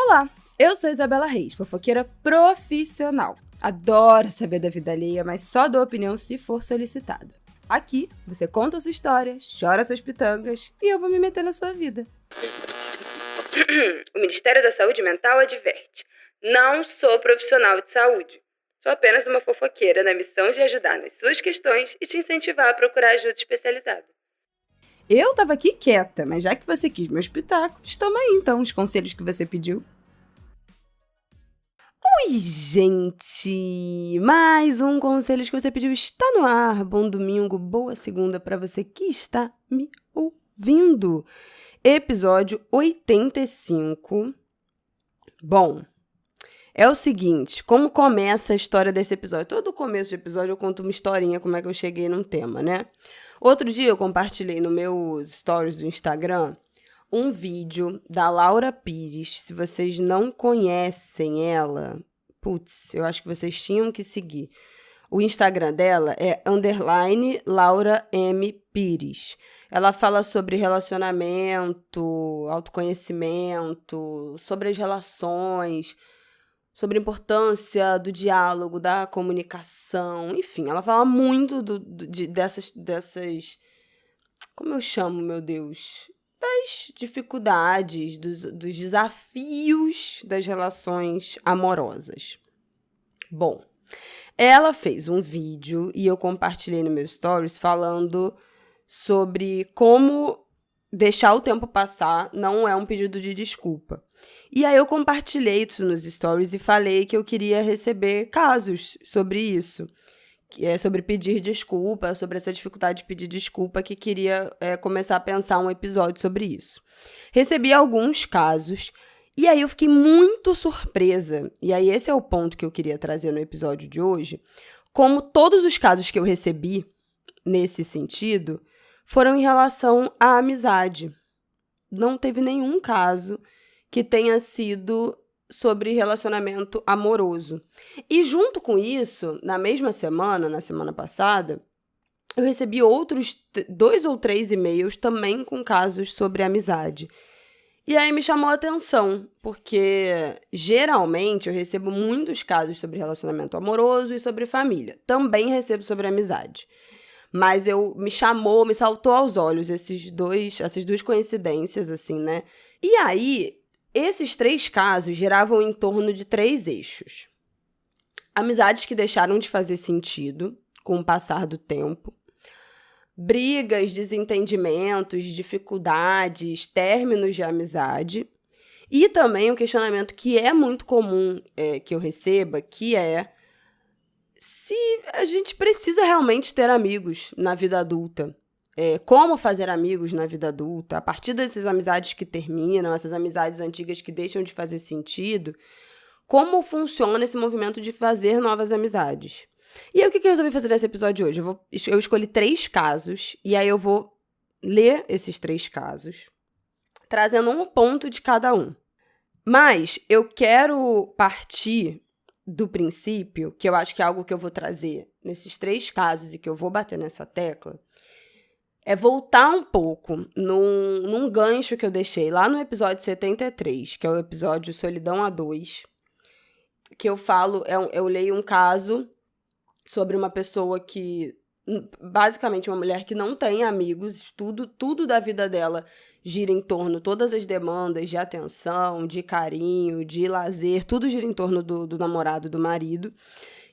Olá, eu sou Isabela Reis, fofoqueira profissional. Adoro saber da vida alheia, mas só dou opinião se for solicitada. Aqui, você conta a sua história, chora suas pitangas e eu vou me meter na sua vida. O Ministério da Saúde Mental adverte: não sou profissional de saúde. Sou apenas uma fofoqueira na missão de ajudar nas suas questões e te incentivar a procurar ajuda especializada. Eu tava aqui quieta, mas já que você quis meus pitacos, toma aí então os conselhos que você pediu. Oi, gente! Mais um Conselhos que você pediu está no ar. Bom domingo, boa segunda para você que está me ouvindo. Episódio 85. Bom, é o seguinte, como começa a história desse episódio? Todo começo de episódio eu conto uma historinha, como é que eu cheguei num tema, né? Outro dia eu compartilhei no meu stories do Instagram um vídeo da Laura Pires. Se vocês não conhecem ela, putz, eu acho que vocês tinham que seguir. O Instagram dela é _Laura M. Pires. Ela fala sobre relacionamento, autoconhecimento, sobre as relações, sobre a importância do diálogo, da comunicação, enfim, ela fala muito dessas, como eu chamo, meu Deus? Das dificuldades, dos desafios das relações amorosas. Bom, ela fez um vídeo e eu compartilhei no meu stories falando sobre como deixar o tempo passar não é um pedido de desculpa. E aí eu compartilhei isso nos stories e falei que eu queria receber casos sobre isso, que é sobre pedir desculpa, sobre essa dificuldade de pedir desculpa, que queria começar a pensar um episódio sobre isso. Recebi alguns casos e aí eu fiquei muito surpresa, e aí esse é o ponto que eu queria trazer no episódio de hoje, como todos os casos que eu recebi nesse sentido foram em relação à amizade. Não teve nenhum caso que tenha sido sobre relacionamento amoroso. E junto com isso, na mesma semana, na semana passada, eu recebi outros 2 ou 3 e-mails também com casos sobre amizade. E aí me chamou a atenção, porque geralmente eu recebo muitos casos sobre relacionamento amoroso e sobre família. Também recebo sobre amizade. Mas me saltou aos olhos essas duas coincidências, assim, né? E aí, esses 3 casos giravam em torno de 3 eixos. Amizades que deixaram de fazer sentido com o passar do tempo. Brigas, desentendimentos, dificuldades, términos de amizade. E também um questionamento que é muito comum que eu receba, que é se a gente precisa realmente ter amigos na vida adulta. Como fazer amigos na vida adulta, a partir dessas amizades que terminam, essas amizades antigas que deixam de fazer sentido, como funciona esse movimento de fazer novas amizades. E aí, o que eu resolvi fazer nesse episódio de hoje? Eu escolhi 3 casos, e aí eu vou ler esses 3 casos, trazendo um ponto de cada um. Mas eu quero partir do princípio, que eu acho que é algo que eu vou trazer nesses 3 casos e que eu vou bater nessa tecla, é voltar um pouco num gancho que eu deixei lá no episódio 73, que é o episódio Solidão a 2, que eu falo, eu leio um caso sobre uma pessoa que, basicamente uma mulher que não tem amigos, tudo da vida dela gira em torno, todas as demandas de atenção, de carinho, de lazer, tudo gira em torno do namorado, do marido.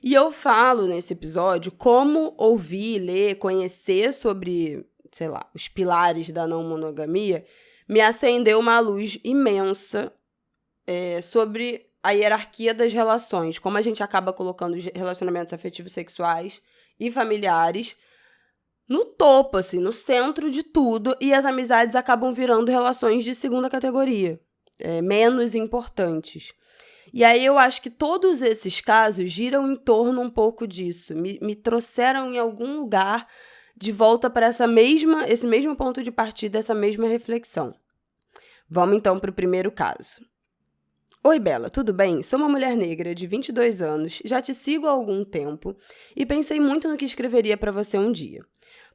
E eu falo nesse episódio como ouvir, ler, conhecer sobre, sei lá, os pilares da não monogamia, me acendeu uma luz imensa sobre a hierarquia das relações, como a gente acaba colocando os relacionamentos afetivos sexuais e familiares no topo, assim, no centro de tudo, e as amizades acabam virando relações de segunda categoria, menos importantes. E aí eu acho que todos esses casos giram em torno um pouco disso, me trouxeram em algum lugar de volta para esse mesmo ponto de partida, essa mesma reflexão. Vamos então para o primeiro caso. Oi, Bela, tudo bem? Sou uma mulher negra de 22 anos, já te sigo há algum tempo e pensei muito no que escreveria para você um dia.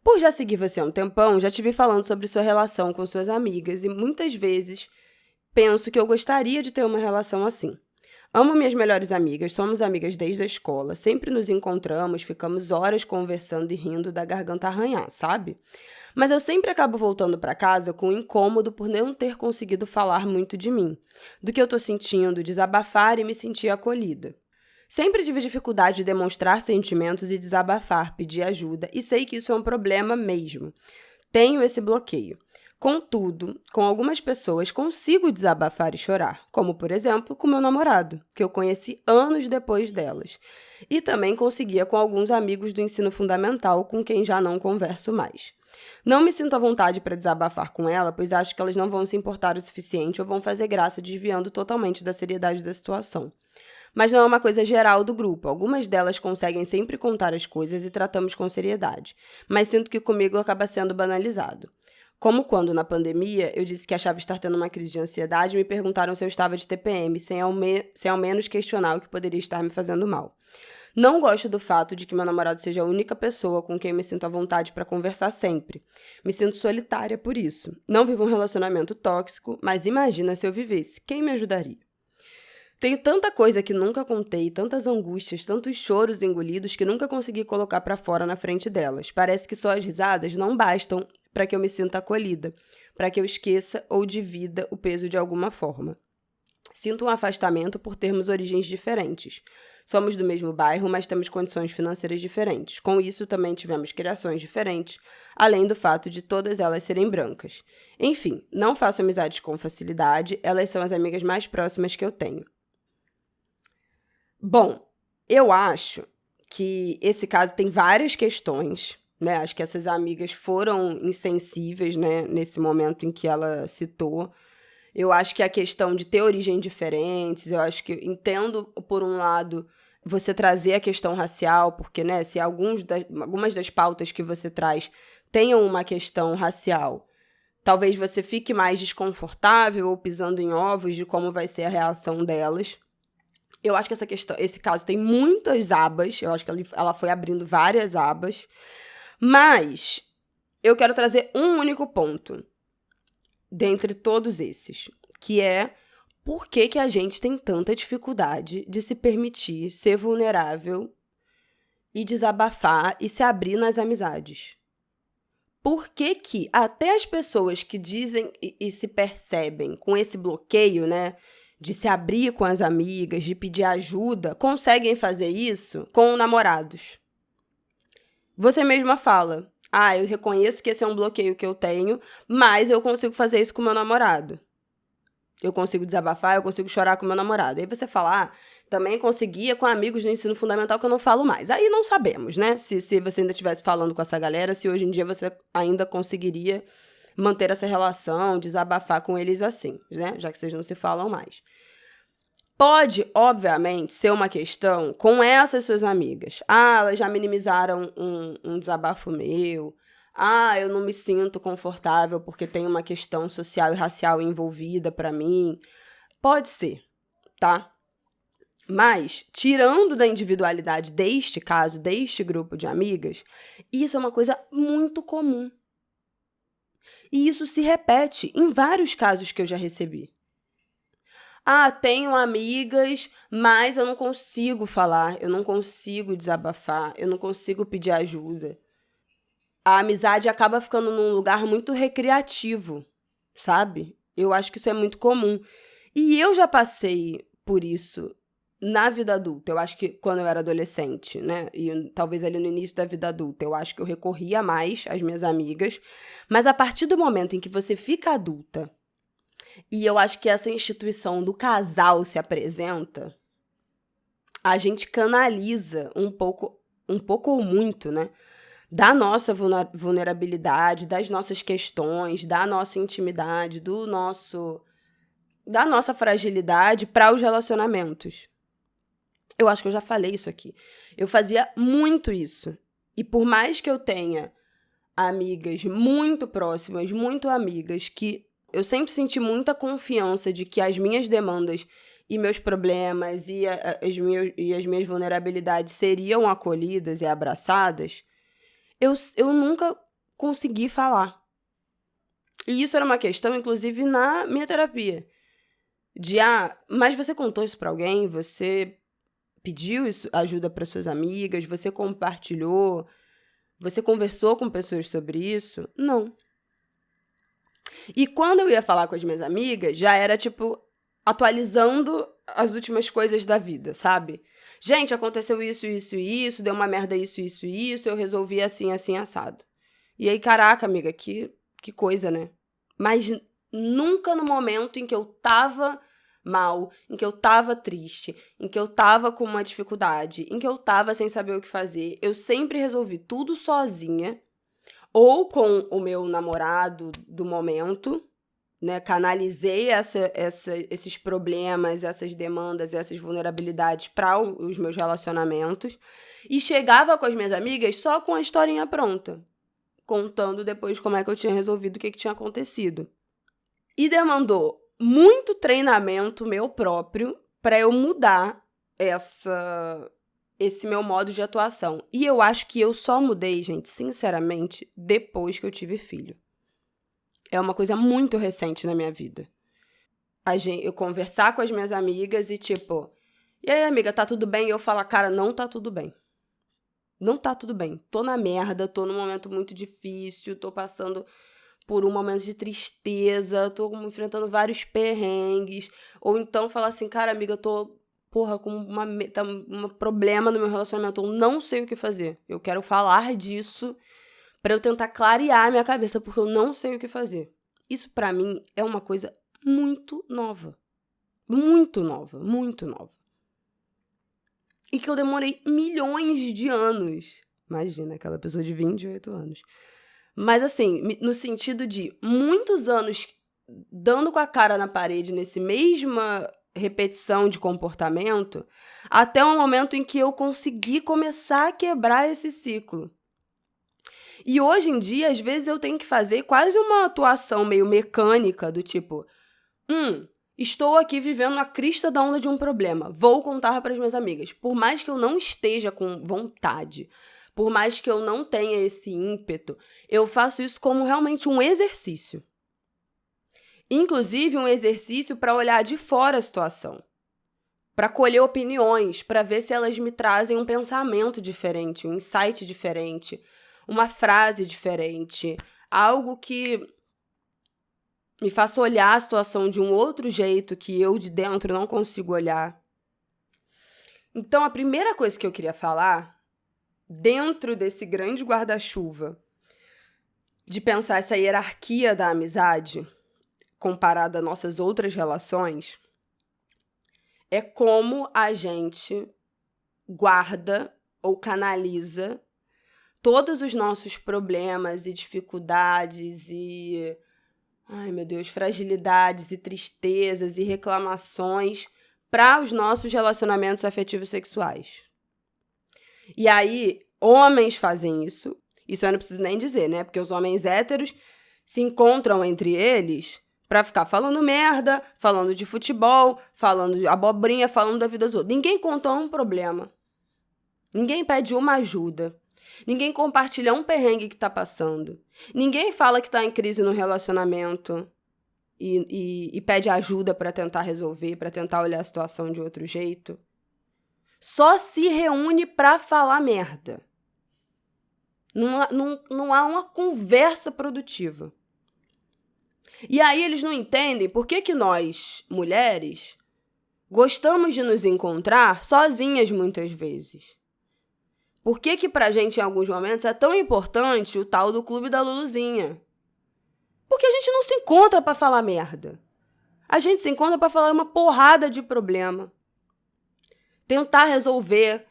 Por já seguir você há um tempão, já te vi falando sobre sua relação com suas amigas e muitas vezes penso que eu gostaria de ter uma relação assim. Amo minhas melhores amigas, somos amigas desde a escola, sempre nos encontramos, ficamos horas conversando e rindo da garganta arranhar, sabe? Mas eu sempre acabo voltando para casa com incômodo por não ter conseguido falar muito de mim, do que eu tô sentindo, desabafar e me sentir acolhida. Sempre tive dificuldade de demonstrar sentimentos e desabafar, pedir ajuda, e sei que isso é um problema mesmo. Tenho esse bloqueio. Contudo, com algumas pessoas consigo desabafar e chorar, como, por exemplo, com meu namorado, que eu conheci anos depois delas. E também conseguia com alguns amigos do ensino fundamental com quem já não converso mais. Não me sinto à vontade para desabafar com ela, pois acho que elas não vão se importar o suficiente ou vão fazer graça desviando totalmente da seriedade da situação. Mas não é uma coisa geral do grupo. Algumas delas conseguem sempre contar as coisas e tratamos com seriedade, mas sinto que comigo acaba sendo banalizado. Como quando, na pandemia, eu disse que achava estar tendo uma crise de ansiedade e me perguntaram se eu estava de TPM, sem ao menos questionar o que poderia estar me fazendo mal. Não gosto do fato de que meu namorado seja a única pessoa com quem me sinto à vontade para conversar sempre. Me sinto solitária por isso. Não vivo um relacionamento tóxico, mas imagina se eu vivesse. Quem me ajudaria? Tenho tanta coisa que nunca contei, tantas angústias, tantos choros engolidos que nunca consegui colocar para fora na frente delas. Parece que só as risadas não bastam para que eu me sinta acolhida, para que eu esqueça ou divida o peso de alguma forma. Sinto um afastamento por termos origens diferentes. Somos do mesmo bairro, mas temos condições financeiras diferentes. Com isso, também tivemos criações diferentes, além do fato de todas elas serem brancas. Enfim, não faço amizades com facilidade, elas são as amigas mais próximas que eu tenho. Bom, eu acho que esse caso tem várias questões, né? Acho que essas amigas foram insensíveis, né, nesse momento em que ela citou. Eu acho que a questão de ter origem diferentes, eu acho que entendo, por um lado, você trazer a questão racial, porque, né, se algumas das pautas que você traz tenham uma questão racial, talvez você fique mais desconfortável ou pisando em ovos de como vai ser a reação delas. Eu acho que esse caso tem muitas abas, eu acho que ela foi abrindo várias abas, mas eu quero trazer um único ponto dentre todos esses, que é por que a gente tem tanta dificuldade de se permitir ser vulnerável e desabafar e se abrir nas amizades. Por que até as pessoas que dizem e se percebem com esse bloqueio, né, de se abrir com as amigas, de pedir ajuda, conseguem fazer isso com namorados? Você mesma fala, eu reconheço que esse é um bloqueio que eu tenho, mas eu consigo fazer isso com meu namorado. Eu consigo desabafar, eu consigo chorar com meu namorado. Aí você fala, também conseguia com amigos do ensino fundamental que eu não falo mais. Aí não sabemos, né? Se você ainda estivesse falando com essa galera, se hoje em dia você ainda conseguiria manter essa relação, desabafar com eles assim, né? Já que vocês não se falam mais. Pode, obviamente, ser uma questão com essas suas amigas. Elas já minimizaram um desabafo meu. Eu não me sinto confortável porque tem uma questão social e racial envolvida pra mim. Pode ser, tá? Mas, tirando da individualidade deste caso, deste grupo de amigas, isso é uma coisa muito comum. E isso se repete em vários casos que eu já recebi. Tenho amigas, mas eu não consigo falar, eu não consigo desabafar, eu não consigo pedir ajuda. A amizade acaba ficando num lugar muito recreativo, sabe? Eu acho que isso é muito comum. E eu já passei por isso na vida adulta. Eu acho que quando eu era adolescente, né? E talvez ali no início da vida adulta, eu acho que eu recorria mais às minhas amigas. Mas a partir do momento em que você fica adulta, e eu acho que essa instituição do casal se apresenta, a gente canaliza um pouco ou muito, né? Da nossa vulnerabilidade, das nossas questões, da nossa intimidade, da nossa fragilidade para os relacionamentos. Eu acho que eu já falei isso aqui. Eu fazia muito isso. E por mais que eu tenha amigas muito próximas, muito amigas, que eu sempre senti muita confiança de que as minhas demandas e meus problemas e as minhas vulnerabilidades seriam acolhidas e abraçadas, eu nunca consegui falar. E isso era uma questão, inclusive, na minha terapia. Mas você contou isso pra alguém? Você pediu ajuda para suas amigas? Você compartilhou? Você conversou com pessoas sobre isso? Não. E quando eu ia falar com as minhas amigas, já era, atualizando as últimas coisas da vida, sabe? Gente, aconteceu isso, isso e isso, deu uma merda isso, isso e isso, eu resolvi assim, assim, assado. E aí, caraca, amiga, que coisa, né? Mas nunca no momento em que eu tava mal, em que eu tava triste, em que eu tava com uma dificuldade, em que eu tava sem saber o que fazer, eu sempre resolvi tudo sozinha, ou com o meu namorado do momento, né? Canalizei esses problemas, essas demandas, essas vulnerabilidades para os meus relacionamentos, e chegava com as minhas amigas só com a historinha pronta, contando depois como é que eu tinha resolvido o que tinha acontecido. E demandou muito treinamento meu próprio para eu mudar esse meu modo de atuação. E eu acho que eu só mudei, gente, sinceramente, depois que eu tive filho. É uma coisa muito recente na minha vida. Eu conversar com as minhas amigas e e aí, amiga, tá tudo bem? E eu falo, cara, não tá tudo bem. Não tá tudo bem. Tô na merda, tô num momento muito difícil, tô passando por um momento de tristeza, tô enfrentando vários perrengues. Ou então falar assim, cara, amiga, eu tô, com um problema no meu relacionamento, eu não sei o que fazer. Eu quero falar disso pra eu tentar clarear a minha cabeça, porque eu não sei o que fazer. Isso pra mim é uma coisa muito nova. Muito nova, muito nova. E que eu demorei milhões de anos. Imagina, aquela pessoa de 28 anos. Mas assim, no sentido de muitos anos dando com a cara na parede nesse mesma repetição de comportamento, até um momento em que eu consegui começar a quebrar esse ciclo. E hoje em dia, às vezes, eu tenho que fazer quase uma atuação meio mecânica do tipo, estou aqui vivendo na crista da onda de um problema, vou contar para as minhas amigas. Por mais que eu não esteja com vontade, por mais que eu não tenha esse ímpeto, eu faço isso como realmente um exercício. Inclusive, um exercício para olhar de fora a situação, para colher opiniões, para ver se elas me trazem um pensamento diferente, um insight diferente, uma frase diferente, algo que me faça olhar a situação de um outro jeito que eu de dentro não consigo olhar. Então, a primeira coisa que eu queria falar, dentro desse grande guarda-chuva, de pensar essa hierarquia da amizade, comparada a nossas outras relações, é como a gente guarda ou canaliza todos os nossos problemas e dificuldades e, fragilidades e tristezas e reclamações para os nossos relacionamentos afetivos sexuais. E aí, homens fazem isso. Isso eu não preciso nem dizer, né? Porque os homens héteros se encontram entre eles pra ficar falando merda, falando de futebol, falando de abobrinha, falando da vida dos outros. Ninguém conta um problema. Ninguém pede uma ajuda. Ninguém compartilha um perrengue que tá passando. Ninguém fala que tá em crise no relacionamento e pede ajuda pra tentar resolver, pra tentar olhar a situação de outro jeito. Só se reúne pra falar merda. Não há uma conversa produtiva. E aí eles não entendem por que nós, mulheres, gostamos de nos encontrar sozinhas muitas vezes. Por que pra gente, em alguns momentos, é tão importante o tal do Clube da Luluzinha? Porque a gente não se encontra pra falar merda. A gente se encontra pra falar uma porrada de problema. Tentar resolver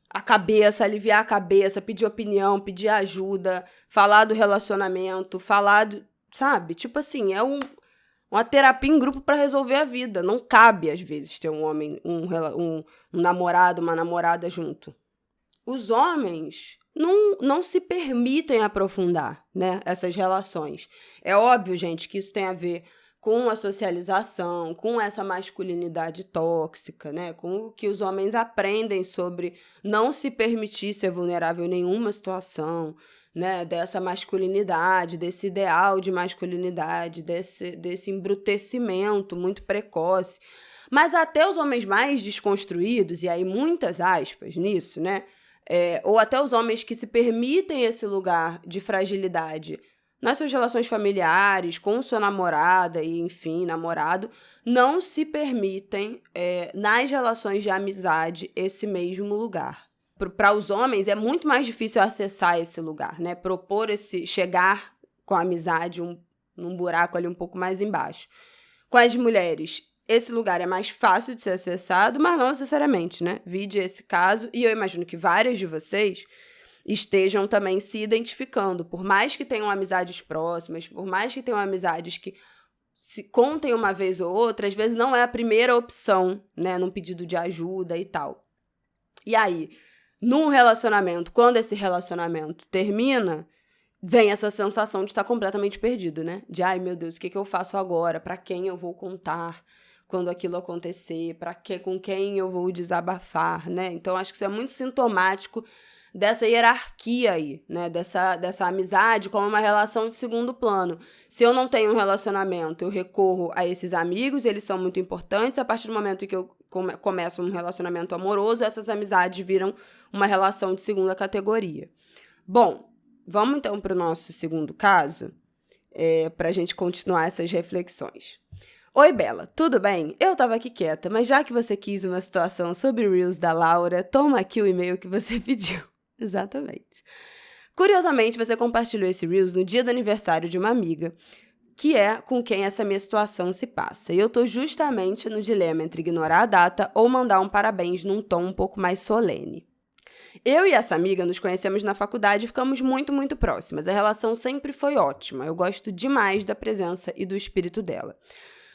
a cabeça, aliviar a cabeça, pedir opinião, pedir ajuda, falar do relacionamento, sabe? É uma terapia em grupo para resolver a vida. Não cabe, às vezes, ter um homem, um namorado, uma namorada junto. Os homens não se permitem aprofundar, né, essas relações. É óbvio, gente, que isso tem a ver com a socialização, com essa masculinidade tóxica, né? Com o que os homens aprendem sobre não se permitir ser vulnerável em nenhuma situação, né, dessa masculinidade, desse ideal de masculinidade, desse embrutecimento muito precoce. Mas até os homens mais desconstruídos, e aí muitas aspas nisso, né, ou até os homens que se permitem esse lugar de fragilidade nas suas relações familiares, com sua namorada e, enfim, namorado, não se permitem, nas relações de amizade, esse mesmo lugar. Para os homens, é muito mais difícil acessar esse lugar, né? Chegar com a amizade num buraco ali um pouco mais embaixo. Com as mulheres, esse lugar é mais fácil de ser acessado, mas não necessariamente, né? Vide esse caso, e eu imagino que várias de vocês estejam também se identificando, por mais que tenham amizades próximas, por mais que tenham amizades que se contem uma vez ou outra, às vezes não é a primeira opção, né, num pedido de ajuda e tal. E aí, num relacionamento, quando esse relacionamento termina, vem essa sensação de estar completamente perdido, né? De, ai meu Deus, o que eu faço agora? Pra quem eu vou contar quando aquilo acontecer? Com quem eu vou desabafar, né? Então, acho que isso é muito sintomático dessa hierarquia aí, né? Dessa amizade como uma relação de segundo plano. Se eu não tenho um relacionamento, eu recorro a esses amigos, eles são muito importantes. A partir do momento em que eu começo um relacionamento amoroso, essas amizades viram uma relação de segunda categoria. Bom, vamos então para o nosso segundo caso, para a gente continuar essas reflexões. Oi, Bela, tudo bem? Eu tava aqui quieta, mas já que você quis uma situação sobre Reels da Laura, toma aqui o e-mail que você pediu. Exatamente. Curiosamente, você compartilhou esse Reels no dia do aniversário de uma amiga, que é com quem essa minha situação se passa. E eu tô justamente no dilema entre ignorar a data ou mandar um parabéns num tom um pouco mais solene. Eu e essa amiga nos conhecemos na faculdade e ficamos muito, muito próximas. A relação sempre foi ótima. Eu gosto demais da presença e do espírito dela.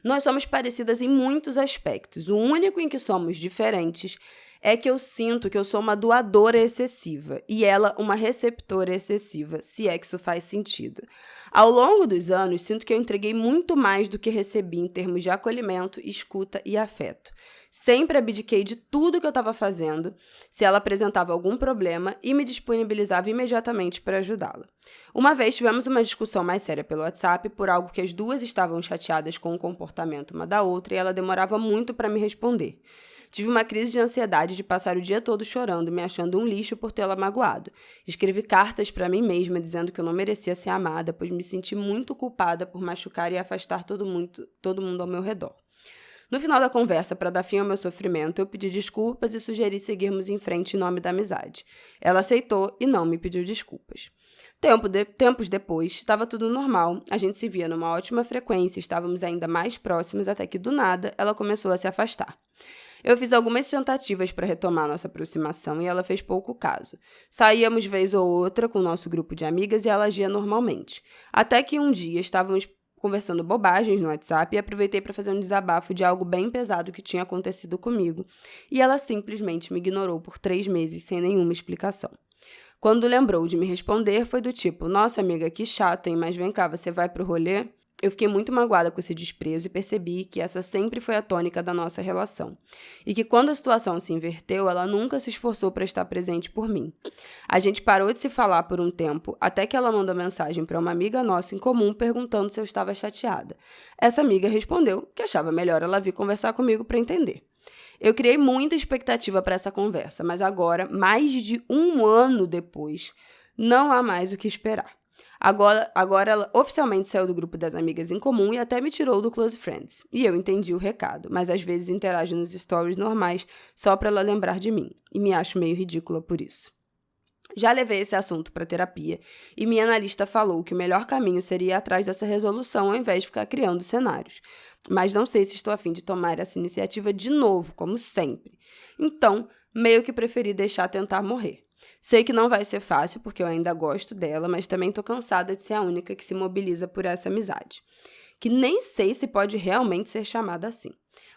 Nós somos parecidas em muitos aspectos. O único em que somos diferentes é que eu sinto que eu sou uma doadora excessiva e ela uma receptora excessiva, se é que isso faz sentido. Ao longo dos anos, sinto que eu entreguei muito mais do que recebi em termos de acolhimento, escuta e afeto. Sempre abdiquei de tudo que eu estava fazendo, se ela apresentava algum problema, e me disponibilizava imediatamente para ajudá-la. Uma vez tivemos uma discussão mais séria pelo WhatsApp por algo que as duas estavam chateadas com o comportamento uma da outra e ela demorava muito para me responder. Tive uma crise de ansiedade de passar o dia todo chorando, me achando um lixo por tê-la magoado. Escrevi cartas para mim mesma dizendo que eu não merecia ser amada, pois me senti muito culpada por machucar e afastar todo mundo ao meu redor. No final da conversa, para dar fim ao meu sofrimento, eu pedi desculpas e sugeri seguirmos em frente em nome da amizade. Ela aceitou e não me pediu desculpas. Tempos depois, estava tudo normal, a gente se via numa ótima frequência, estávamos ainda mais próximos até que, do nada, ela começou a se afastar. Eu fiz algumas tentativas para retomar nossa aproximação e ela fez pouco caso. Saíamos vez ou outra com o nosso grupo de amigas e ela agia normalmente. Até que um dia estávamos conversando bobagens no WhatsApp e aproveitei para fazer um desabafo de algo bem pesado que tinha acontecido comigo. E ela simplesmente me ignorou por 3 meses sem nenhuma explicação. Quando lembrou de me responder, foi do tipo, nossa amiga, que chato, hein? Mas vem cá, você vai pro rolê? Eu fiquei muito magoada com esse desprezo e percebi que essa sempre foi a tônica da nossa relação. E que quando a situação se inverteu, ela nunca se esforçou para estar presente por mim. A gente parou de se falar por um tempo, até que ela mandou mensagem para uma amiga nossa em comum perguntando se eu estava chateada. Essa amiga respondeu que achava melhor ela vir conversar comigo para entender. Eu criei muita expectativa para essa conversa, mas agora, mais de 1 ano depois, não há mais o que esperar. Agora ela oficialmente saiu do grupo das amigas em comum e até me tirou do Close Friends. E eu entendi o recado, mas às vezes interajo nos stories normais só para ela lembrar de mim. E me acho meio ridícula por isso. Já levei esse assunto para terapia e minha analista falou que o melhor caminho seria ir atrás dessa resolução ao invés de ficar criando cenários. Mas não sei se estou a fim de tomar essa iniciativa de novo, como sempre. Então, meio que preferi deixar tentar morrer. Sei que não vai ser fácil, porque eu ainda gosto dela, mas também tô cansada de ser a única que se mobiliza por essa amizade. Que nem sei se pode realmente ser chamada assim.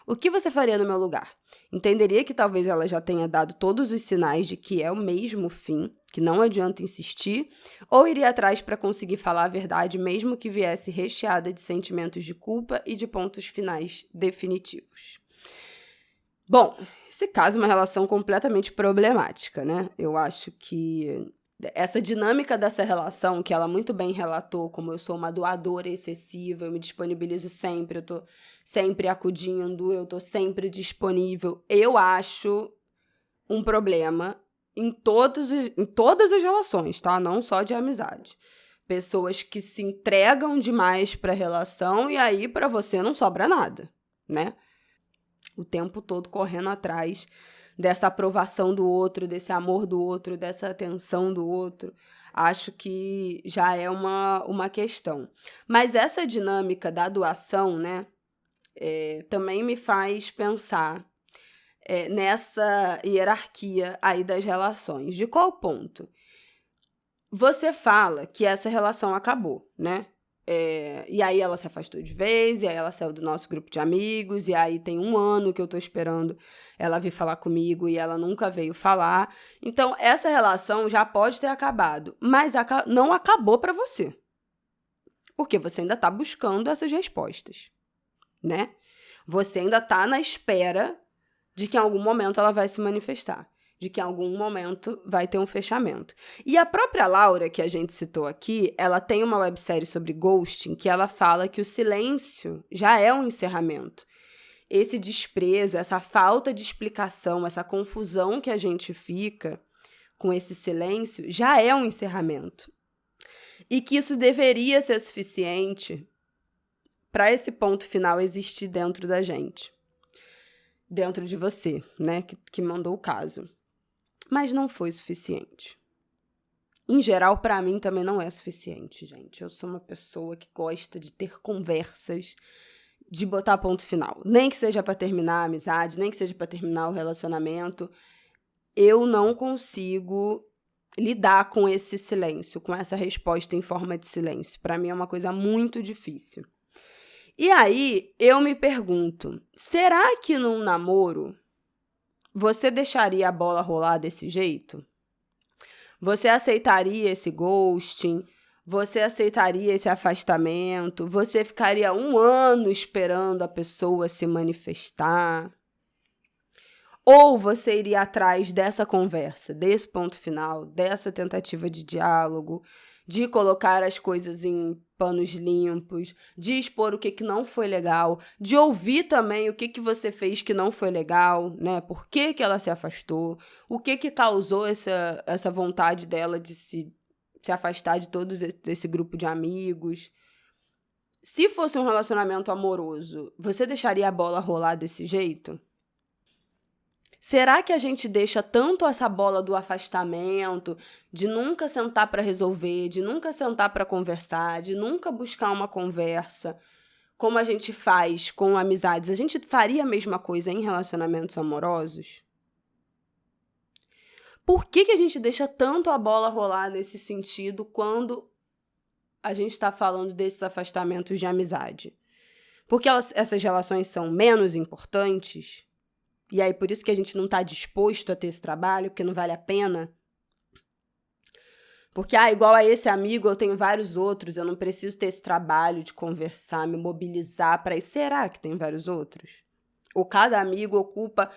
O que você faria no meu lugar? Entenderia que talvez ela já tenha dado todos os sinais de que é o mesmo fim, que não adianta insistir, ou iria atrás para conseguir falar a verdade mesmo que viesse recheada de sentimentos de culpa e de pontos finais definitivos? Bom, esse caso é uma relação completamente problemática, né? Eu acho que essa dinâmica dessa relação, que ela muito bem relatou, como eu sou uma doadora excessiva, eu me disponibilizo sempre, eu tô sempre acudindo, eu tô sempre disponível, eu acho um problema em todas as relações, tá? Não só de amizade. Pessoas que se entregam demais pra relação e aí pra você não sobra nada, né? O tempo todo correndo atrás dessa aprovação do outro, desse amor do outro, dessa atenção do outro. Acho que já é uma questão. Mas essa dinâmica da doação, né, também me faz pensar nessa hierarquia aí das relações. De qual ponto? Você fala que essa relação acabou, né? E aí ela se afastou de vez, e aí ela saiu do nosso grupo de amigos, e aí tem 1 ano que eu tô esperando ela vir falar comigo e ela nunca veio falar. Então, essa relação já pode ter acabado, mas não acabou pra você. Porque você ainda tá buscando essas respostas, né? Você ainda tá na espera de que em algum momento ela vai se manifestar, de que em algum momento vai ter um fechamento. E a própria Laura, que a gente citou aqui, ela tem uma websérie sobre ghosting que ela fala que o silêncio já é um encerramento. Esse desprezo, essa falta de explicação, essa confusão que a gente fica com esse silêncio já é um encerramento. E que isso deveria ser suficiente para esse ponto final existir dentro da gente. Dentro de você, né, que mandou o caso. Mas não foi suficiente. Em geral, pra mim também não é suficiente, gente. Eu sou uma pessoa que gosta de ter conversas, de botar ponto final. Nem que seja pra terminar a amizade, nem que seja pra terminar o relacionamento. Eu não consigo lidar com esse silêncio, com essa resposta em forma de silêncio. Pra mim é uma coisa muito difícil. E aí, eu me pergunto, será que num namoro você deixaria a bola rolar desse jeito? Você aceitaria esse ghosting? Você aceitaria esse afastamento? Você ficaria 1 ano esperando a pessoa se manifestar? Ou você iria atrás dessa conversa, desse ponto final, dessa tentativa de diálogo, de colocar as coisas em panos limpos, de expor o que não foi legal, de ouvir também o que você fez que não foi legal, né? Por que ela se afastou, o que causou essa vontade dela de se afastar de todo esse grupo de amigos. Se fosse um relacionamento amoroso, você deixaria a bola rolar desse jeito? Será que a gente deixa tanto essa bola do afastamento, de nunca sentar para resolver, de nunca sentar para conversar, de nunca buscar uma conversa, como a gente faz com amizades? A gente faria a mesma coisa em relacionamentos amorosos? Por que a gente deixa tanto a bola rolar nesse sentido quando a gente está falando desses afastamentos de amizade? Porque essas relações são menos importantes? E aí, por isso que a gente não está disposto a ter esse trabalho, porque não vale a pena. Porque, igual a esse amigo, eu tenho vários outros, eu não preciso ter esse trabalho de conversar, me mobilizar para isso. Será que tem vários outros? Ou cada amigo ocupa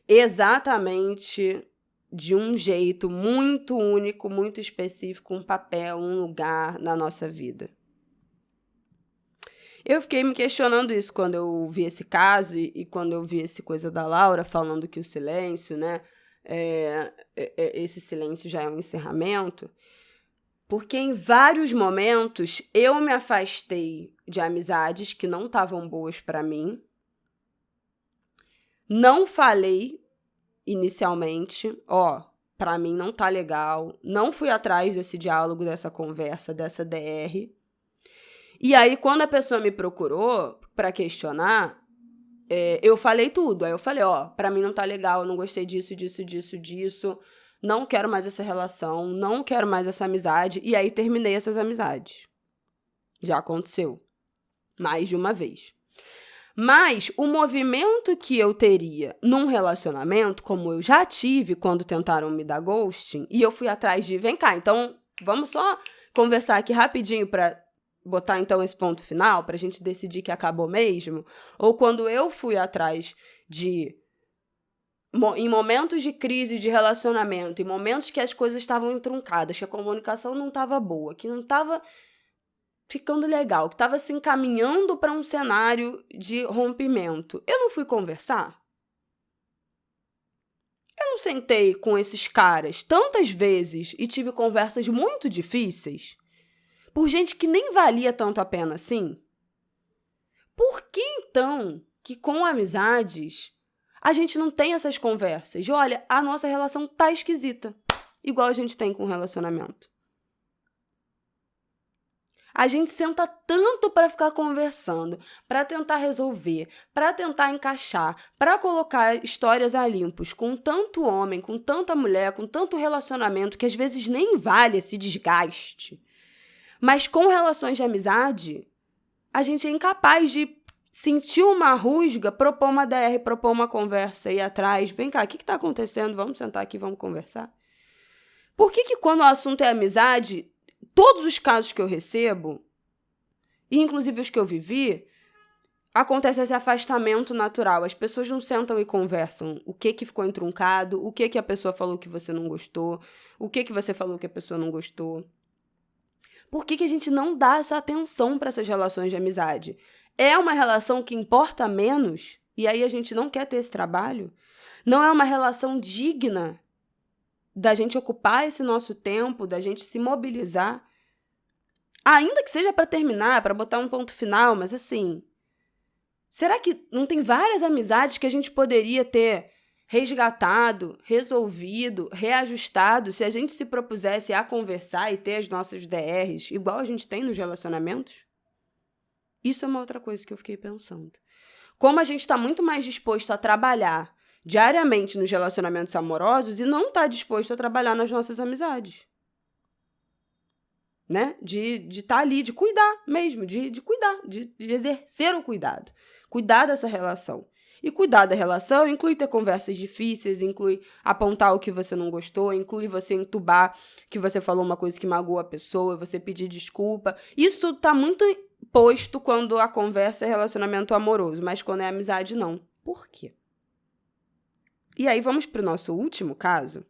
exatamente de um jeito muito único, muito específico, um papel, um lugar na nossa vida? Eu fiquei me questionando isso quando eu vi esse caso e quando eu vi essa coisa da Laura falando que o silêncio, né, esse silêncio já é um encerramento, porque em vários momentos eu me afastei de amizades que não estavam boas para mim, não falei inicialmente, para mim não tá legal, não fui atrás desse diálogo, dessa conversa, dessa DR. E aí, quando a pessoa me procurou para questionar, eu falei tudo. Aí eu falei, pra mim não tá legal, eu não gostei disso, não quero mais essa relação, não quero mais essa amizade. E aí, terminei essas amizades. Já aconteceu. Mais de uma vez. Mas o movimento que eu teria num relacionamento, como eu já tive quando tentaram me dar ghosting, e eu fui atrás de, vem cá, então vamos só conversar aqui rapidinho pra botar então esse ponto final, pra gente decidir que acabou mesmo, ou quando eu fui atrás de em momentos de crise de relacionamento, em momentos que as coisas estavam entruncadas, que a comunicação não estava boa, que não estava ficando legal, que estava se encaminhando para um cenário de rompimento, eu não fui conversar? Eu não sentei com esses caras tantas vezes e tive conversas muito difíceis por gente que nem valia tanto a pena assim? Por que então que com amizades a gente não tem essas conversas? E olha, a nossa relação tá esquisita, igual a gente tem com relacionamento. A gente senta tanto para ficar conversando, para tentar resolver, para tentar encaixar, para colocar histórias a limpos, com tanto homem, com tanta mulher, com tanto relacionamento, que às vezes nem vale esse desgaste. Mas com relações de amizade, a gente é incapaz de sentir uma rusga, propor uma DR, propor uma conversa, ir atrás. Vem cá, o que está acontecendo? Vamos sentar aqui, vamos conversar. Por que quando o assunto é amizade, todos os casos que eu recebo, e inclusive os que eu vivi, acontece esse afastamento natural. As pessoas não sentam e conversam. O que ficou entroncado, o que a pessoa falou que você não gostou, o que você falou que a pessoa não gostou. Por que a gente não dá essa atenção para essas relações de amizade? É uma relação que importa menos? E aí a gente não quer ter esse trabalho? Não é uma relação digna da gente ocupar esse nosso tempo, da gente se mobilizar? Ainda que seja para terminar, para botar um ponto final, mas assim, será que não tem várias amizades que a gente poderia ter resgatado, resolvido, reajustado, se a gente se propusesse a conversar e ter as nossas DRs, igual a gente tem nos relacionamentos? Isso é uma outra coisa que eu fiquei pensando. Como a gente está muito mais disposto a trabalhar diariamente nos relacionamentos amorosos e não está disposto a trabalhar nas nossas amizades. Né? De estar ali, de cuidar mesmo, de cuidar, de exercer o cuidado. Cuidar dessa relação. E cuidar da relação inclui ter conversas difíceis, inclui apontar o que você não gostou, inclui você entubar que você falou uma coisa que magoou a pessoa, você pedir desculpa. Isso tudo tá muito posto quando a conversa é relacionamento amoroso, mas quando é amizade, não. Por quê? E aí vamos pro nosso último caso,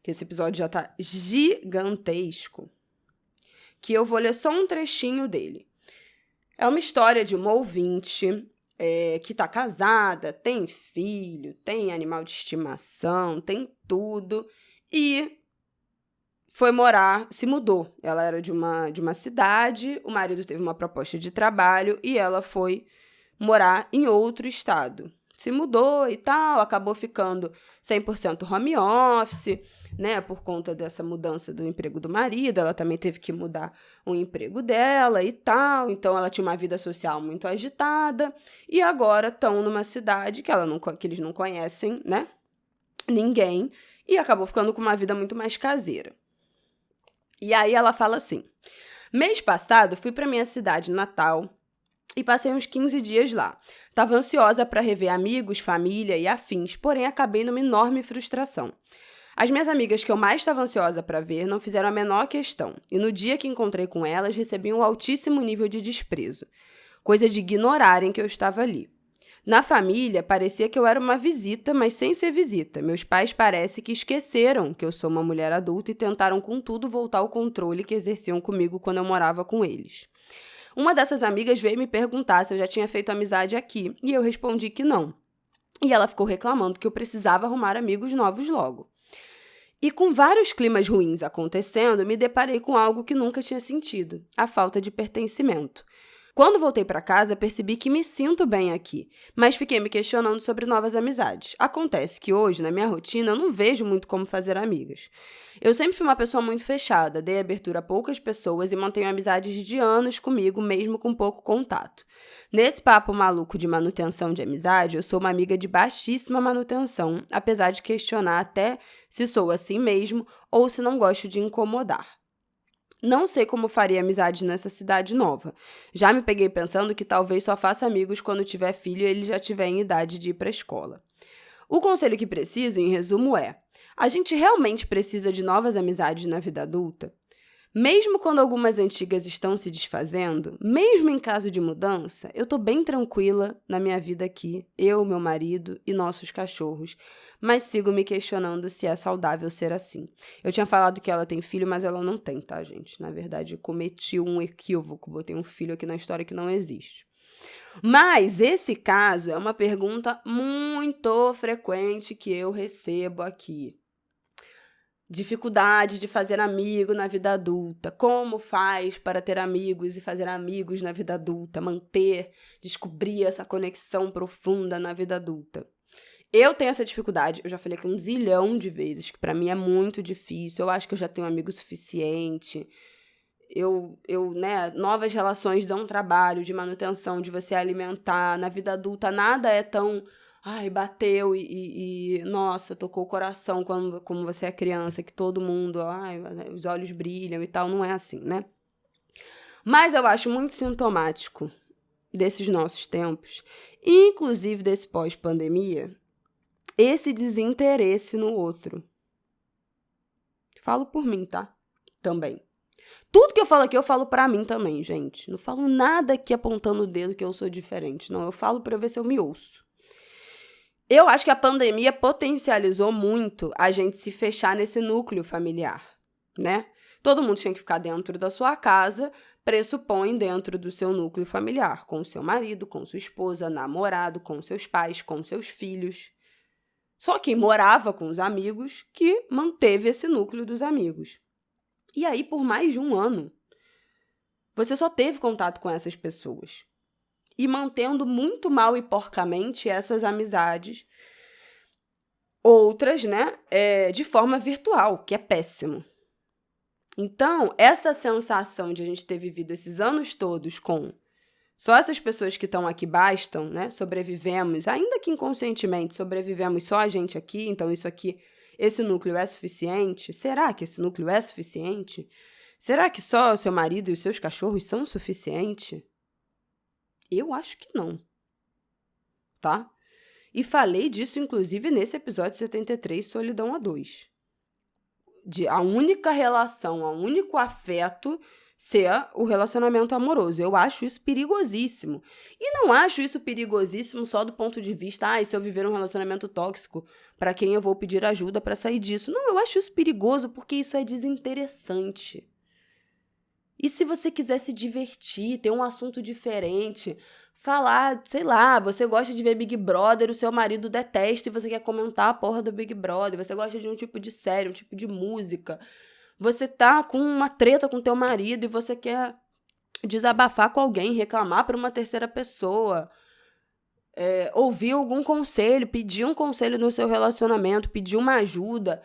que esse episódio já tá gigantesco, que eu vou ler só um trechinho dele. É uma história de uma ouvinte que tá casada, tem filho, tem animal de estimação, tem tudo, e foi morar, se mudou. Ela era de uma cidade, o marido teve uma proposta de trabalho e ela foi morar em outro estado. Se mudou e tal, acabou ficando 100% home office, né, por conta dessa mudança do emprego do marido. Ela também teve que mudar o emprego dela e tal, então ela tinha uma vida social muito agitada, e agora estão numa cidade que eles não conhecem, né, ninguém, e acabou ficando com uma vida muito mais caseira. E aí ela fala assim: mês passado fui para minha cidade natal e passei uns 15 dias lá. Tava ansiosa para rever amigos, família e afins, porém acabei numa enorme frustração. As minhas amigas que eu mais estava ansiosa para ver não fizeram a menor questão, e no dia que encontrei com elas recebi um altíssimo nível de desprezo, coisa de ignorarem que eu estava ali. Na família, parecia que eu era uma visita, mas sem ser visita. Meus pais parece que esqueceram que eu sou uma mulher adulta e tentaram com tudo voltar ao controle que exerciam comigo quando eu morava com eles. Uma dessas amigas veio me perguntar se eu já tinha feito amizade aqui, e eu respondi que não. E ela ficou reclamando que eu precisava arrumar amigos novos logo. E com vários climas ruins acontecendo, me deparei com algo que nunca tinha sentido: a falta de pertencimento. Quando voltei para casa, percebi que me sinto bem aqui, mas fiquei me questionando sobre novas amizades. Acontece que hoje, na minha rotina, eu não vejo muito como fazer amigas. Eu sempre fui uma pessoa muito fechada, dei abertura a poucas pessoas e mantenho amizades de anos comigo, mesmo com pouco contato. Nesse papo maluco de manutenção de amizade, eu sou uma amiga de baixíssima manutenção, apesar de questionar até se sou assim mesmo ou se não gosto de incomodar. Não sei como faria amizade nessa cidade nova. Já me peguei pensando que talvez só faça amigos quando tiver filho e ele já tiver em idade de ir para a escola. O conselho que preciso, em resumo, é: a gente realmente precisa de novas amizades na vida adulta? Mesmo quando algumas antigas estão se desfazendo, mesmo em caso de mudança, eu tô bem tranquila na minha vida aqui, eu, meu marido e nossos cachorros, mas sigo me questionando se é saudável ser assim. Eu tinha falado que ela tem filho, mas ela não tem, tá, gente? Na verdade, eu cometi um equívoco, botei um filho aqui na história que não existe. Mas esse caso é uma pergunta muito frequente que eu recebo aqui. Dificuldade de fazer amigo na vida adulta. Como faz para ter amigos e fazer amigos na vida adulta? Descobrir essa conexão profunda na vida adulta. Eu tenho essa dificuldade, eu já falei aqui 1 zilhão de vezes, que pra mim é muito difícil. Eu acho que eu já tenho amigo suficiente. Novas relações dão trabalho de manutenção, de você alimentar. Na vida adulta, nada é tão... Ai, bateu nossa, tocou o coração como você é criança, que todo mundo, os olhos brilham e tal. Não é assim, né? Mas eu acho muito sintomático desses nossos tempos, inclusive desse pós-pandemia, esse desinteresse no outro. Falo por mim, tá? Também. Tudo que eu falo aqui, eu falo pra mim também, gente. Não falo nada aqui apontando o dedo que eu sou diferente. Não, eu falo pra ver se eu me ouço. Eu acho que a pandemia potencializou muito a gente se fechar nesse núcleo familiar, né? Todo mundo tinha que ficar dentro da sua casa, pressupõe dentro do seu núcleo familiar, com o seu marido, com sua esposa, namorado, com seus pais, com seus filhos. Só quem morava com os amigos que manteve esse núcleo dos amigos. E aí, por mais de 1 ano, você só teve contato com essas pessoas. E mantendo muito mal e porcamente essas amizades, outras, né, de forma virtual, que é péssimo. Então, essa sensação de a gente ter vivido esses anos todos com só essas pessoas que estão aqui bastam, né, sobrevivemos, ainda que inconscientemente, sobrevivemos só a gente aqui, então esse núcleo é suficiente? Será que esse núcleo é suficiente? Será que só o seu marido e os seus cachorros são suficiente? Eu acho que não, tá? E falei disso, inclusive, nesse episódio 73, Solidão a 2. A única relação, o único afeto ser o relacionamento amoroso. Eu acho isso perigosíssimo. E não acho isso perigosíssimo só do ponto de vista, se eu viver um relacionamento tóxico, para quem eu vou pedir ajuda para sair disso. Não, eu acho isso perigoso porque isso é desinteressante. E se você quiser se divertir, ter um assunto diferente, falar, sei lá, você gosta de ver Big Brother, o seu marido detesta e você quer comentar a porra do Big Brother, você gosta de um tipo de série, um tipo de música, você tá com uma treta com teu marido e você quer desabafar com alguém, reclamar para uma terceira pessoa, ouvir algum conselho, pedir um conselho no seu relacionamento, pedir uma ajuda,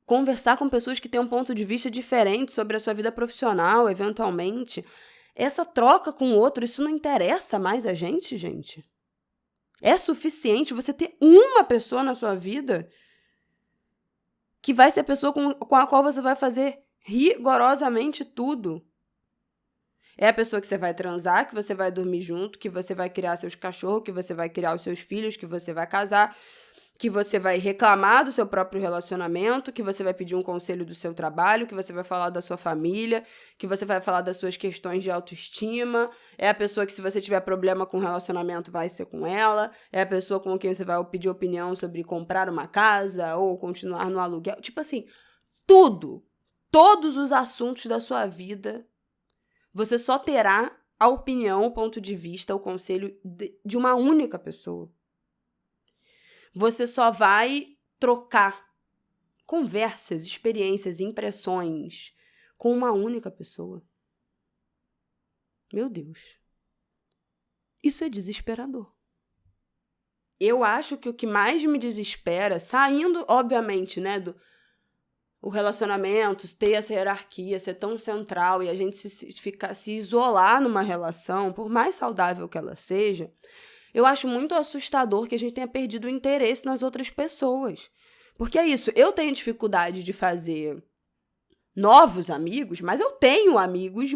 conversar com pessoas que têm um ponto de vista diferente sobre a sua vida profissional, eventualmente. Essa troca com o outro, isso não interessa mais a gente, gente? É suficiente você ter uma pessoa na sua vida que vai ser a pessoa com a qual você vai fazer rigorosamente tudo. É a pessoa que você vai transar, que você vai dormir junto, que você vai criar seus cachorros, que você vai criar os seus filhos, que você vai casar, que você vai reclamar do seu próprio relacionamento, que você vai pedir um conselho do seu trabalho, que você vai falar da sua família, que você vai falar das suas questões de autoestima. É a pessoa que, se você tiver problema com o relacionamento, vai ser com ela. É a pessoa com quem você vai pedir opinião sobre comprar uma casa ou continuar no aluguel. Tipo assim, tudo, todos os assuntos da sua vida, você só terá a opinião, o ponto de vista, o conselho de uma única pessoa. Você só vai trocar conversas, experiências, impressões com uma única pessoa. Meu Deus. Isso é desesperador. Eu acho que o que mais me desespera, saindo, obviamente, né, o relacionamento, ter essa hierarquia, ser tão central e a gente se isolar numa relação, por mais saudável que ela seja, eu acho muito assustador que a gente tenha perdido o interesse nas outras pessoas. Porque é isso, eu tenho dificuldade de fazer novos amigos, mas eu tenho amigos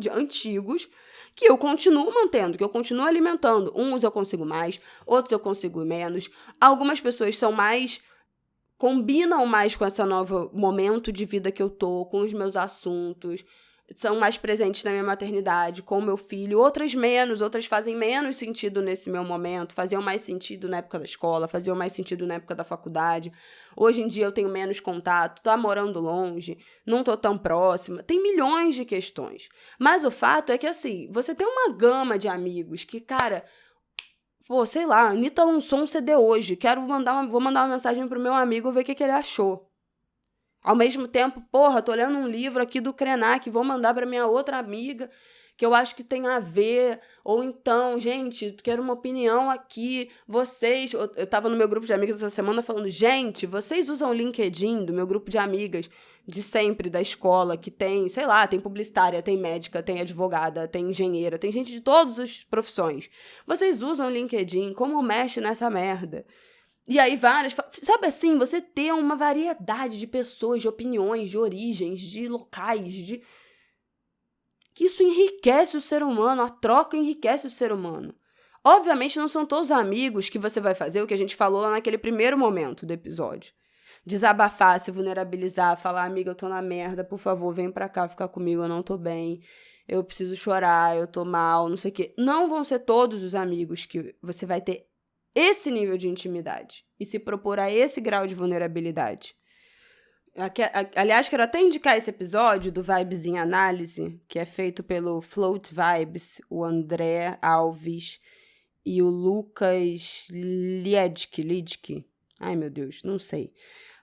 antigos que eu continuo mantendo, que eu continuo alimentando. Uns eu consigo mais, outros eu consigo menos. Algumas pessoas são mais combinam mais com esse novo momento de vida que eu tô, com os meus assuntos, são mais presentes na minha maternidade, com o meu filho, outras menos, outras fazem menos sentido nesse meu momento, faziam mais sentido na época da escola, faziam mais sentido na época da faculdade. Hoje em dia eu tenho menos contato, tá morando longe, não tô tão próxima, tem milhões de questões. Mas o fato é que, assim, você tem uma gama de amigos que, cara, pô, sei lá, a Anitta lançou um CD hoje, vou mandar uma mensagem pro meu amigo ver o que ele achou. Ao mesmo tempo, porra, tô lendo um livro aqui do Krenak, vou mandar pra minha outra amiga, que eu acho que tem a ver. Ou então, gente, quero uma opinião aqui. Vocês... Eu tava no meu grupo de amigas essa semana falando, gente, vocês usam o LinkedIn do meu grupo de amigas de sempre, da escola, que tem, sei lá, tem publicitária, tem médica, tem advogada, tem engenheira, tem gente de todas as profissões. Vocês usam o LinkedIn? Como mexe nessa merda? E aí várias... Sabe assim, você ter uma variedade de pessoas, de opiniões, de origens, de locais, de... que isso enriquece o ser humano, a troca enriquece o ser humano. Obviamente não são todos amigos que você vai fazer o que a gente falou lá naquele primeiro momento do episódio. Desabafar, se vulnerabilizar, falar, amiga, eu tô na merda, por favor, vem pra cá ficar comigo, eu não tô bem, eu preciso chorar, eu tô mal, não sei o quê. Não vão ser todos os amigos que você vai ter esse nível de intimidade e se propor a esse grau de vulnerabilidade. Aliás, quero até indicar esse episódio do Vibes em Análise, que é feito pelo Float Vibes, o André Alves e o Lucas Liedtke. Ai, meu Deus, não sei.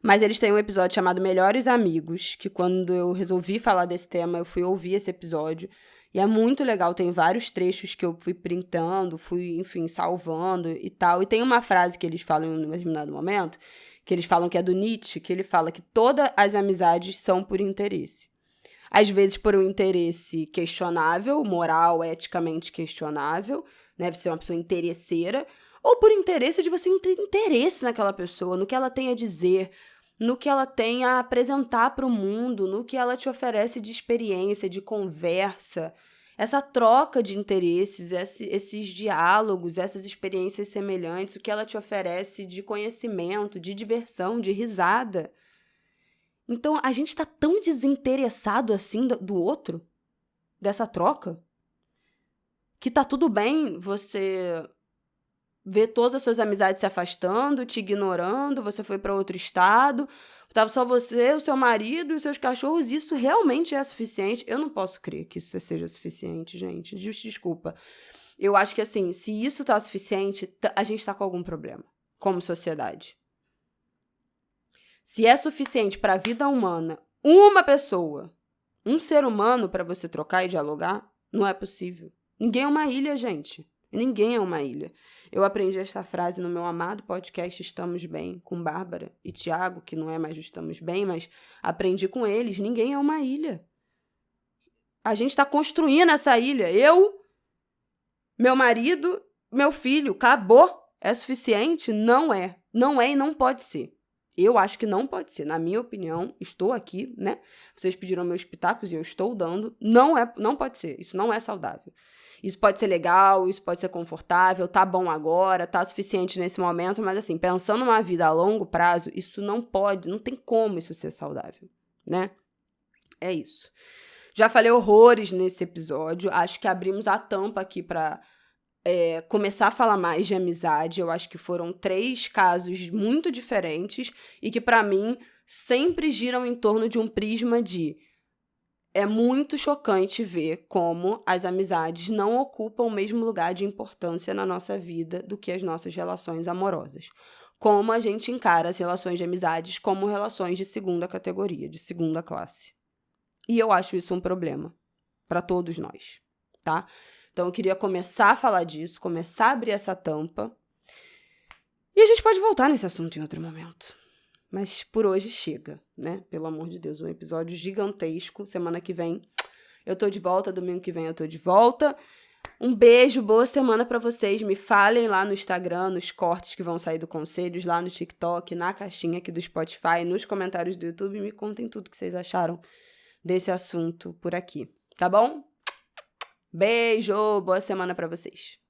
Mas eles têm um episódio chamado Melhores Amigos, que quando eu resolvi falar desse tema, eu fui ouvir esse episódio. E é muito legal, tem vários trechos que eu fui printando, enfim, salvando e tal. E tem uma frase que eles falam em um determinado momento, que eles falam que é do Nietzsche, que ele fala que todas as amizades são por interesse. Às vezes por um interesse questionável, moral, eticamente questionável, né? Você é uma pessoa interesseira, ou por interesse de você ter interesse naquela pessoa, no que ela tem a dizer, no que ela tem a apresentar para o mundo, no que ela te oferece de experiência, de conversa. Essa troca de interesses, esses diálogos, essas experiências semelhantes, o que ela te oferece de conhecimento, de diversão, de risada. Então, a gente está tão desinteressado assim do outro, dessa troca, que tá tudo bem você ver todas as suas amizades se afastando, te ignorando, você foi para outro estado, tava só você, o seu marido e os seus cachorros, isso realmente é suficiente? Eu não posso crer que isso seja suficiente, gente. Desculpa. Eu acho que, assim, se isso tá suficiente, a gente tá com algum problema, como sociedade. Se é suficiente para a vida humana, uma pessoa, um ser humano para você trocar e dialogar, não é possível. Ninguém é uma ilha, gente. Ninguém é uma ilha. Eu aprendi essa frase no meu amado podcast Estamos Bem, com Bárbara e Tiago, que não é mais o Estamos Bem, mas aprendi com eles. Ninguém é uma ilha. A gente está construindo essa ilha. Eu, meu marido, meu filho. Acabou. É suficiente? Não é. Não é e não pode ser. Eu acho que não pode ser. Na minha opinião, estou aqui, né? Vocês pediram meus pitacos e eu estou dando. Não pode ser. Isso não é saudável. Isso pode ser legal, isso pode ser confortável, tá bom agora, tá suficiente nesse momento, mas assim, pensando numa vida a longo prazo, isso não tem como isso ser saudável, né? É isso. Já falei horrores nesse episódio, acho que abrimos a tampa aqui pra começar a falar mais de amizade. Eu acho que foram 3 casos muito diferentes e que pra mim sempre giram em torno de um prisma de... É muito chocante ver como as amizades não ocupam o mesmo lugar de importância na nossa vida do que as nossas relações amorosas. Como a gente encara as relações de amizades como relações de segunda categoria, de segunda classe. E eu acho isso um problema para todos nós, tá? Então eu queria começar a falar disso, começar a abrir essa tampa. E a gente pode voltar nesse assunto em outro momento. Mas por hoje chega, né? Pelo amor de Deus, um episódio gigantesco. Semana que vem eu tô de volta, domingo que vem eu tô de volta. Um beijo, boa semana pra vocês. Me falem lá no Instagram, nos cortes que vão sair do Conselhos, lá no TikTok, na caixinha aqui do Spotify, nos comentários do YouTube. Me contem tudo que vocês acharam desse assunto por aqui, tá bom? Beijo, boa semana pra vocês.